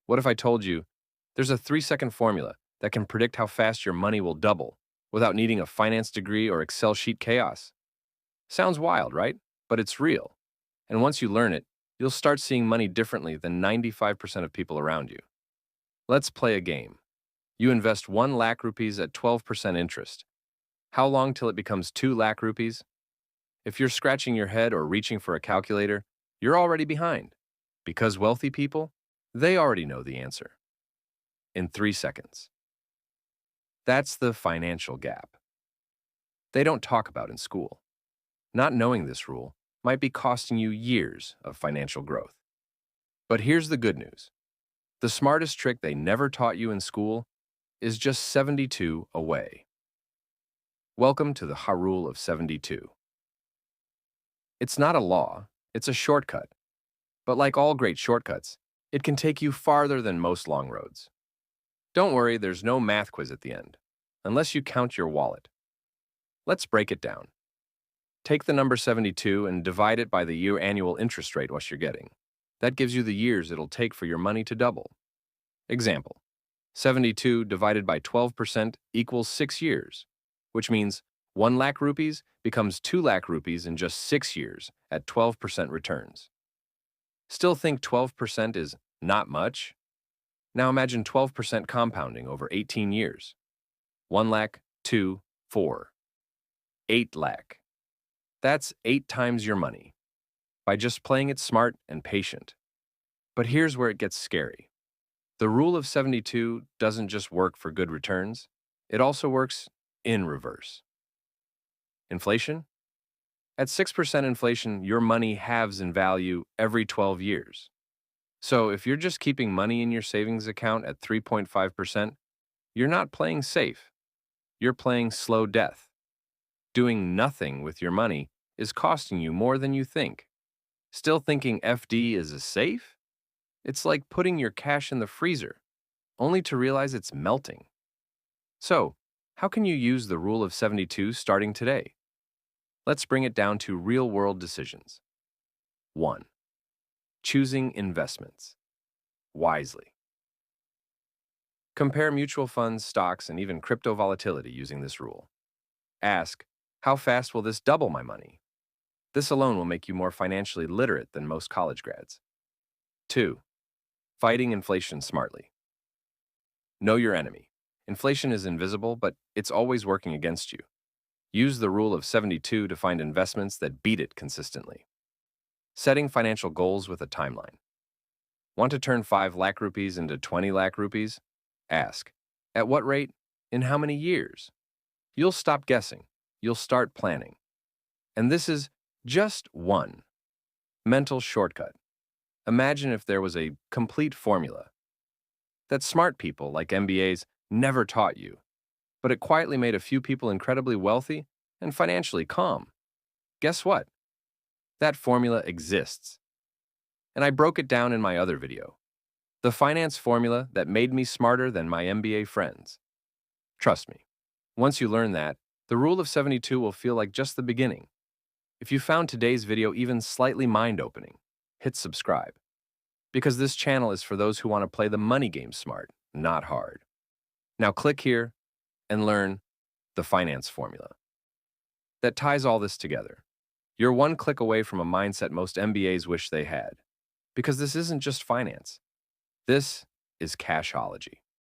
What if I told you there's a 3-second formula that can predict how fast your money will double without needing a finance degree or Excel sheet chaos? Sounds wild, right? But it's real. And once you learn it, you'll start seeing money differently than 95% of people around you. Let's play a game. You invest 1 lakh rupees at 12% interest. How long till it becomes 2 lakh rupees? If you're scratching your head or reaching for a calculator, you're already behind. Because wealthy people, they already know the answer. In 3 seconds. That's the financial gap. They don't talk about in school. Not knowing this rule might be costing you years of financial growth. But here's the good news. The smartest trick they never taught you in school is just 72 away. Welcome to the rule of 72. It's not a law, it's a shortcut. But like all great shortcuts, it can take you farther than most long roads. Don't worry, there's no math quiz at the end, unless you count your wallet. Let's break it down. Take the number 72 and divide it by the year annual interest rate what you're getting. That gives you the years it'll take for your money to double. Example, 72 divided by 12% equals 6 years, which means 1 lakh rupees becomes 2 lakh rupees in just 6 years at 12% returns. Still think 12% is not much? Now imagine 12% compounding over 18 years. 1 lakh, 2, 4. 8 lakh. That's 8 times your money, by just playing it smart and patient. But here's where it gets scary. The rule of 72 doesn't just work for good returns, it also works in reverse. Inflation? At 6% inflation, your money halves in value every 12 years. So if you're just keeping money in your savings account at 3.5%, you're not playing safe. You're playing slow death. Doing nothing with your money is costing you more than you think. Still thinking FD is a safe? It's like putting your cash in the freezer, only to realize it's melting. So, how can you use the rule of 72 starting today? Let's bring it down to real-world decisions. 1. Choosing investments wisely. Compare mutual funds, stocks, and even crypto volatility using this rule. Ask, how fast will this double my money? This alone will make you more financially literate than most college grads. 2. Fighting inflation smartly. Know your enemy. Inflation is invisible, but it's always working against you. Use the rule of 72 to find investments that beat it consistently. Setting financial goals with a timeline. Want to turn 5 lakh rupees into 20 lakh rupees? Ask, at what rate? In how many years? You'll stop guessing. You'll start planning. And this is just one mental shortcut. Imagine if there was a complete formula that smart people like MBAs never taught you, but it quietly made a few people incredibly wealthy and financially calm. Guess what? That formula exists. And I broke it down in my other video. The finance formula that made me smarter than my MBA friends. Trust me, once you learn that, the rule of 72 will feel like just the beginning. If you found today's video even slightly mind-opening, hit subscribe. Because this channel is for those who want to play the money game smart, not hard. Now click here and learn the finance formula that ties all this together. You're one click away from a mindset most MBAs wish they had. Because this isn't just finance. This is Cashology.